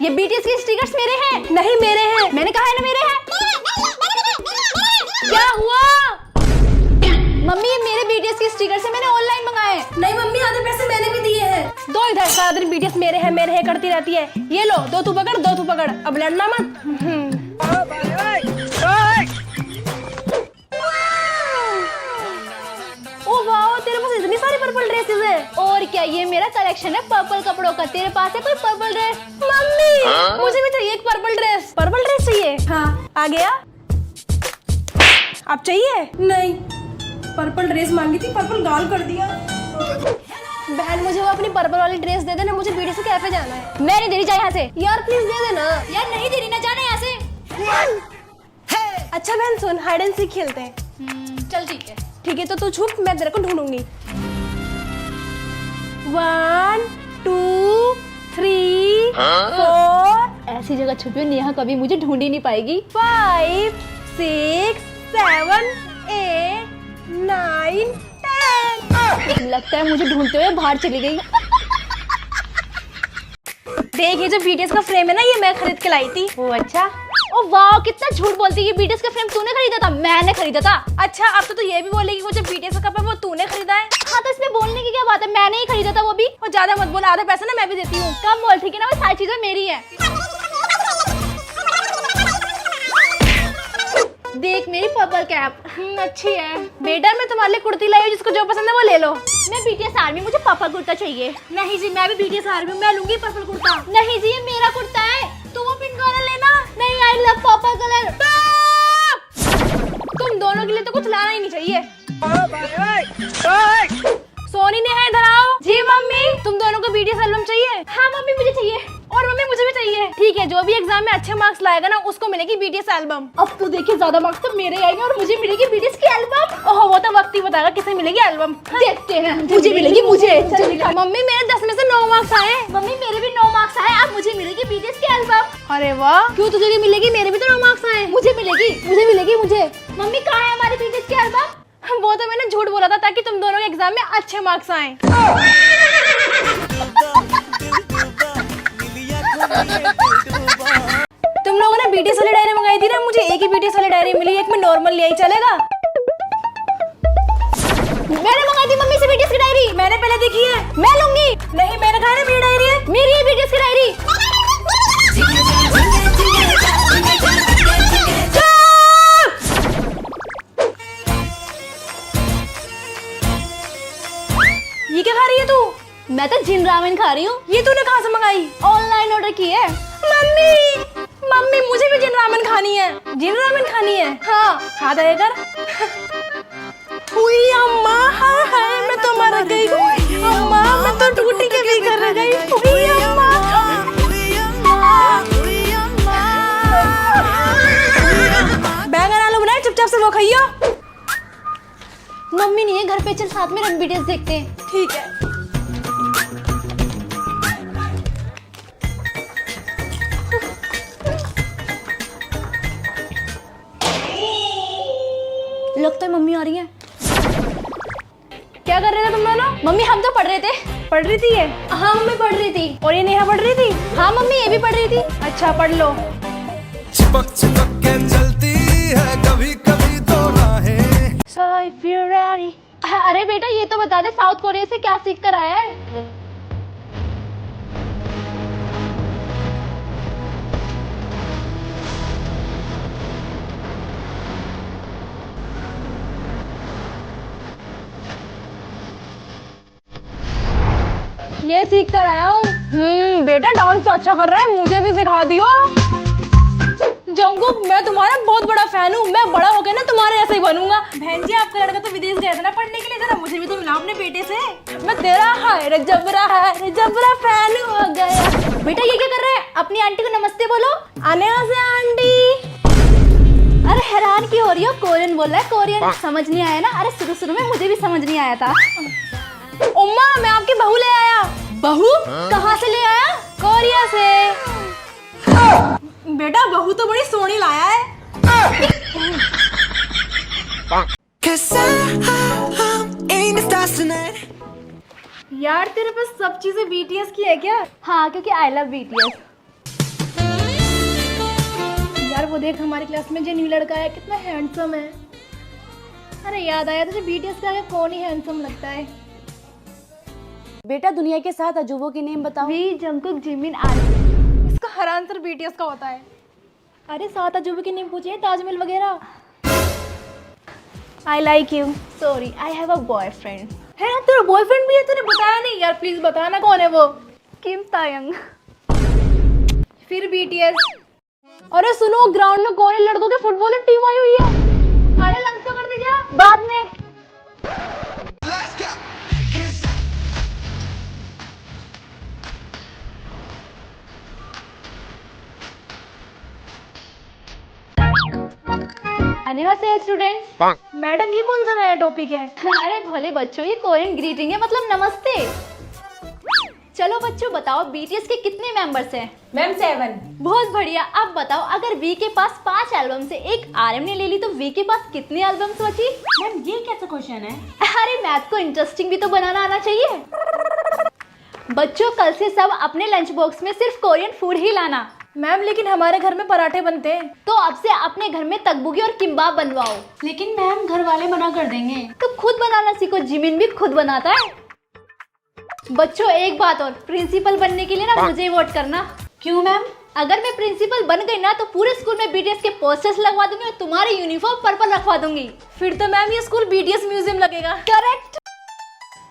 ये बीटीएस के स्टिकर्स मेरे हैं। नहीं मेरे हैं। मैंने कहा है ना मेरे हैं। क्या हुआ? मम्मी ये मेरे बीटीएस के स्टिकर्स है, मैंने ऑनलाइन मंगाए। नहीं मम्मी आधे पैसे मैंने भी दिए हैं। दो इधर, सारा दिन बीटीएस मेरे है करती रहती है। ये लो, दो तू पकड़, अब लड़ना मत। ओ वाओ, तेरे पास इतनी सारी पर्पल ड्रेसेस है। और क्या, ये मेरा कलेक्शन है पर्पल कपड़ों का। तेरे पास है कोई पर्पल ड्रेस? मम्मी मुझे भी चाहिए एक पर्पल ड्रेस। पर्पल ड्रेस चाहिए? हाँ। आ गया? आप चाहिए? नहीं, पर्पल ड्रेस मांगी थी, पर्पल गाल कर दिया। बहन मुझे वो अपनी पर्पल वाली ड्रेस दे देना, मुझे बीटीएस के कैफे जाना है। मैं नहीं दे रही, जा यहाँ से। यार प्लीज दे देना। यार नहीं दे रही ना, जाना यहाँ से। अच्छा बहन सुन, हाइड एंड सीक खेलते हैं। चल ठीक है। ठीक है तो तू छुप, मैं तेरे को ढूंढूंगी। 1 2 3 4। ऐसी जगह छुपी हूँ, नेहा कभी मुझे ढूंढ ही नहीं पाएगी। 5 6 7 8 9 10। लगता है मुझे ढूंढते हुए बाहर चली गई। देख ये जो बीटीएस का फ्रेम है ना, ये मैं खरीद के लाई थी। ओ अच्छा। ओ वाह कितना झूठ बोलती है। ये बीटीएस का फ्रेम तूने खरीदा था? मैंने खरीदा था। अच्छा अब तो तू ये भी बोलेगी वो जो बीटीएस का कप है वो तूने खरीदा है? हाँ तो इसमें बोलने की क्या बात है, मैंने ही खरीदा था वो भी। और ज्यादा मत बोल, आधा पैसा ना मैं भी देती हूँ। कम बोल ठीक है ना, वो सारी चीजें मेरी है। देख मेरी पर्पल कैप अच्छी है। बेटा मैं तुम्हारे लिए कुर्ती लाई हूँ, जिसको जो पसंद है वो ले लो। मैं बीटीएस आर्मी, मुझे पर्पल कुर्ता चाहिए। नहीं जी मैं भी बीटीएस आर्मी हूँ, मैं लूंगी पर्पल कुर्ता। नहीं जी ये मेरा कुर्ता है, तो वो पिंक वाला लेना। नहीं आई लव पर्पल कलर। तुम दोनों के लिए तो कुछ लाना ही नहीं चाहिए। सोनी ने है, इधर आओ। जी मम्मी। तुम दोनों को बीटीएस एल्बम चाहिए? हाँ मम्मी मुझे चाहिए। और मम्मी मुझे भी चाहिए। ठीक है, जो भी एग्जाम में अच्छे मार्क्स लाएगा ना उसको मिलेगी बीटीएस एल्बम। अब तो देखिए ज्यादा मार्क्स तो मेरे आएंगे और मुझे मिलेगी बीटीएस की एल्बम। ओह वो तो वक्त ही बताएगा किसे मिलेगी एल्बम। देखते हैं। मुझे मिलेगी मुझे। मम्मी मेरे 10 में से 9 मार्क्स आए। मम्मी मेरे भी 9 मार्क्स आए, अब मुझे मिलेगी बीटीएस की एल्बम। अरे वाह, क्यों तुझे भी मिलेगी? मेरे भी तो 9 मार्क्स आए। मुझे मिलेगी मुझे। मम्मी कहाँ है हमारी बीटीएस की एल्बम? वो तो मैंने झूठ बोला था ताकि तुम दोनों के एग्जाम में अच्छे मार्क्स आए। तुम लोगों ने बीटीएस वाली डायरी मंगाई थी ना, मुझे एक ही बीटीएस वाली डायरी मिली, एक में नॉर्मल ले आई, चलेगा? मैंने मंगाई थी मम्मी से बीटीएस की डायरी, मैंने पहले देखी है। मैं लूंगी। नहीं मैंने कहा ना मेरी डायरी है, मेरी है बीटीएस की डायरी। ये क्या खा रही है तू? मैं तो जिन रामेन खा रही हूँ। ये तूने कहाँ से मंगाई? ऑनलाइन ऑर्डर की है। मम्मी मुझे भी जिन रामेन खानी है। जिन रामेन खानी है? हाँ खा दे कर। हुई अम्मा, हाय मैं तो मर गई। अम्मा मैं तो टूटी के भी कर गई। हुई अम्मा। बैंगन आलू बनाए, चुपचाप से वो खाइयो। मम्मी नहीं है घर पे, चल साथ में रन बीटीएस देखते हैं। ठीक है। लगता है मम्मी आ रही है। क्या कर रहे थे तुम दोनों? मम्मी हम तो पढ़ रहे थे। पढ़ रही थी ये? हाँ मम्मी पढ़ रही थी। और ये नेहा पढ़ रही थी? हाँ मम्मी ये भी पढ़ रही थी। अच्छा पढ़ लो। चिपक चिपक के चलती है कभी कभी तो राहें। अरे बेटा ये तो बता दे, साउथ कोरिया से क्या सीख कर आया है? ये सीख कर आया हूँ। बेटा डांस तो अच्छा कर रहा है, मुझे भी सिखा दियो। जंगकुक मैं तुम्हारा बहुत बड़ा फैन हूँ, मैं बड़ा होकर ना तुम्हारे ऐसे ही बनूंगा। बहन जी आपका लड़का तो विदेश गया था ना पढ़ने के लिए, जरा मुझे भी तो मिलाओ अपने बेटे से। मैं तेरा हाय जबरा फैन हो गया। बेटा ये क्या कर रहा है? अपनी आंटी को नमस्ते बोलो। आने से आंटी। अरे हैरान क्यों हो रही हो? कोरियन बोल रहा है, कोरियन। समझ नहीं आया ना? अरे शुरू में मुझे भी समझ नहीं आया था। उम्मा मैं आपकी बहू ले आया। बहू? कहाँ से ले आया? कोरिया से। बेटा बहू तो बड़ी सोनी लाया है। यार तेरे पास सब चीजें बीटीएस की है क्या? हाँ क्योंकि आई लव बीटीएस। देख हमारी क्लास में जो न्यू लड़का है कितना हैंडसम है। अरे याद आया तुझे बीटीएस का आगे कौन ही हैंडसम लगता है। बेटा दुनिया के 7 अजूबों के नेम बताओ। V, Jungkook, Jimin, army. इसका हर आंसर बीटीएस का होता है। अरे 7 अजूबे के नेम पूछे, ताजमहल वगैरह। I like you. Sorry, I have a boyfriend. है ना, तेरा बॉयफ्रेंड भी है? तूने बताया नहीं यार, प्लीज बताना कौन है वो। किम तायंग। फिर बीटीएस। अरे सुनो, ग्राउंड में कोरियन लड़कों के फुटबॉल की टीम आई हुई है। अरे लंच तो कर दीजिए बाद में। अन्यवासेय स्टूडेंट्स। मैडम ये कौन सा नया टॉपिक है? अरे भोले बच्चों, ये कोरियन ग्रीटिंग है, मतलब नमस्ते। चलो बच्चों बताओ, बीटीएस के कितने मेंबर्स हैं? मैम 7। बहुत बढ़िया। अब बताओ, अगर वी के पास 5 एल्बम से एक आरएम ने ले ली तो वी के पास कितनी एल्बम्स बची? मैम ये कैसा क्वेश्चन है? अरे मैथ को इंटरेस्टिंग भी तो बनाना आना चाहिए। बच्चों कल से सब अपने लंच बॉक्स में सिर्फ कोरियन फूड ही लाना। मैम लेकिन हमारे घर में पराठे बनते हैं। तो अब से अपने घर में तकबुगी और किम्बाब बनवाओ। लेकिन मैम घर वाले मना कर देंगे। तो खुद बनाना सीखो, जिमिन भी खुद बनाता है। बच्चों एक बात और, प्रिंसिपल बनने के लिए ना मुझे वोट करना। क्यों मैम? अगर मैं प्रिंसिपल बन गई ना तो पूरे स्कूल में बीटीएस के पोस्टर्स लगवा दूंगी और तुम्हारी यूनिफॉर्म पर्पल रखवा दूंगी। फिर तो मैम ये स्कूल बीटीएस म्यूजियम लगेगा। करेक्ट।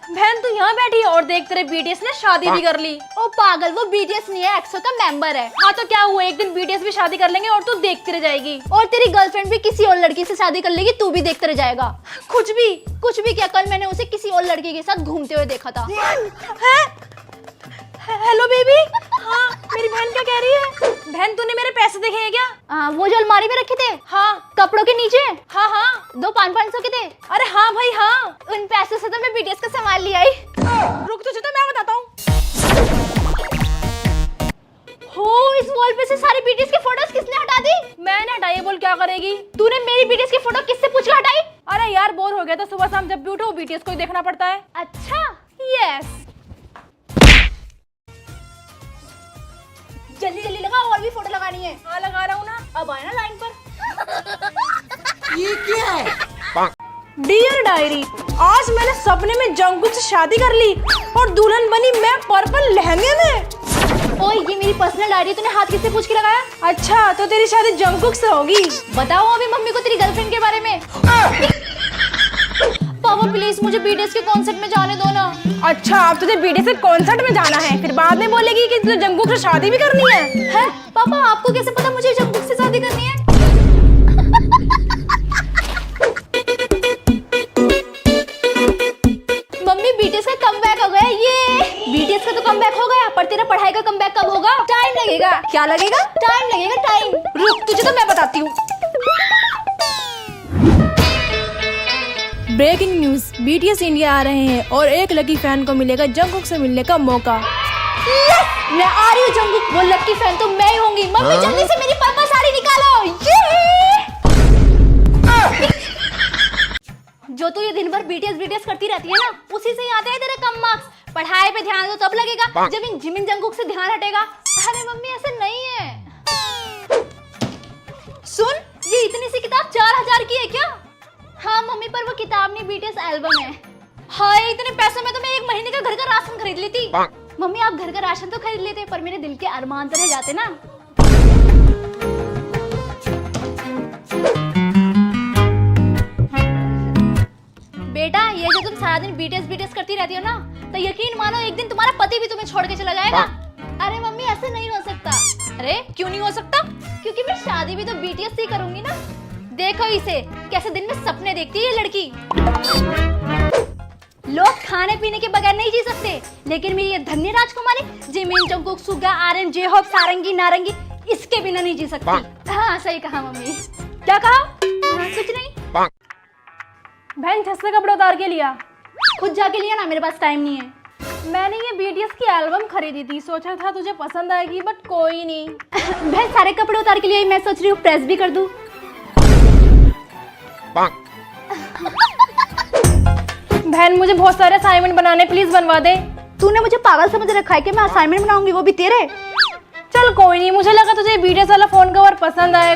बहन तू यहाँ बैठी है और देख तेरे बीटीएस ने शादी भी कर ली। ओ पागल, वो बीटीएस नहीं है, एक्सो का मेंबर है। हाँ तो क्या हुआ, एक दिन बीटीएस भी शादी कर लेंगे और तू देखती रह जाएगी। और तेरी गर्लफ्रेंड भी किसी और लड़की से शादी कर लेगी, तू भी देखते रह जाएगा। कुछ भी क्या, कल मैंने उसे किसी और लड़की के साथ घूमते हुए देखा था। Hello baby. हाँ मेरी बहन क्या कह रही है? बहन तूने मेरे पैसे देखे हैं क्या? वो जो अलमारी में रखे थे, हाँ कपड़ों के नीचे। हाँ हाँ, 2 500 के थे। अरे हाँ भाई हाँ। उन पैसों से तो मैं बीटीएस का सामान ले आई। रुक तुझे तो मैं बताता हूँ। हो, इस वॉल पे से सारी बीटीएस की फोटोज किसने हटा दी? मैंने हटाई, बोल क्या करेगी? तूने मेरी बीटीएस की फोटो किससे पूछ कर हटाई? अरे यार बोर हो गया तो सुबह शाम जब भी उठो बीटीएस को ही देखना पड़ता है। अच्छा, यस। जल्दी जल्दी लगा, और भी फोटो लगानी है। हाँ लगा रहा हूँ ना। अब आए ना लाइन पर। ये क्या है? डियर डायरी, आज मैंने सपने में जंगकुक से शादी कर ली और दुल्हन बनी मैं पर्पल लहंगे में। ओए ये मेरी पर्सनल डायरी, तूने हाथ किससे पूछ के लगाया? अच्छा तो तेरी शादी जंगकुक से होगी। बताओ अभी मम्मी को तेरी गर्लफ्रेंड के बारे में। पापा प्लीज मुझे बीटीएस के कॉन्सर्ट में जाने दो ना। अच्छा अब तुझे बीटीएस के कॉन्सर्ट में जाना है, फिर बाद में बोलेगी कि तुझे जंगकुक से शादी भी करनी है। हैं? पापा आपको कैसे पता मुझे जंगकुक से शादी करनी है? मम्मी बीटीएस का कमबैक हो गया। ये बीटीएस का तो कमबैक हो गया, पर तेरा पढ़ाई का कमबैक कब होगा? टाइम लगेगा। क्या लगेगा? टाइम लगेगा, टाइम। रुक तुझे तो मैं बताती हूँ। ब्रेकिंग न्यूज, बीटीएस इंडिया आ रहे हैं और एक लकी फैन को मिलेगा जंगकुक से मिलने का मौका। मैं आ रही हूँ जंगकुक, वो लकी फैन तो मैं ही होंगी। मम्मी जल्दी से मेरी पर्पल साड़ी निकालो। जो तू ये दिन भर बीटीएस करती रहती है ना, उसी से ही आते हैं तेरे कम मार्क्स। पढ़ाई पे ध्यान दो तब लगेगा जब इन जिमिन जंगकुक से ध्यान हटेगा। अरे मम्मी ऐसे नहीं है। सुन, ये इतनी सी किताब 4000 की है क्या? हाँ मम्मी, पर वो किताब नहीं, बीटीएस एल्बम है। हाय इतने पैसों में तो मैं 1 महीने का घर का राशन खरीद लेती। मम्मी आप घर का राशन तो खरीद लेते, पर मेरे दिल के अरमान तो रह जाते ना। बेटा ये जो तुम सारा दिन बीटीएस करती रहती हो ना, तो यकीन मानो एक दिन तुम्हारा पति भी तुम्हें छोड़ के चला जाएगा। अरे मम्मी ऐसे नहीं हो सकता। अरे क्यों नहीं हो सकता? क्योंकि मैं शादी भी तो बीटीएस से ही करूंगी ना। देखो इसे कैसे दिन में सपने देखती है ये लड़की। लोग खाने पीने के बगैर नहीं जी सकते, लेकिन मेरी ये धन्य राजकुमारी जिमिन जंगकुक सुगा आर्यन जेहोप सारंगी नारंगी इसके बिना नहीं जी सकती। हाँ सही कहा मम्मी। क्या कहा? कुछ नहीं। बहन छत से कपड़े उतार के लिया। खुद जाके लिया ना, मेरे पास टाइम नहीं है। मैंने ये बीटीएस की एल्बम खरीदी थी, सोचा था तुझे पसंद आएगी, बट कोई नहीं। बहन सारे कपड़े उतार के लिए मैं सोच रही हूँ प्रेस भी कर दूं। बहन मुझे बहुत सारे असाइनमेंट बनाने, प्लीज बनवा दे। तूने मुझे पागल समझ रखा है कि मैं असाइनमेंट बनाऊंगी, वो भी तेरे। चल कोई नहीं, मुझे लगा तुझे बीटीएस वाला फोन कवर पसंद आएगा।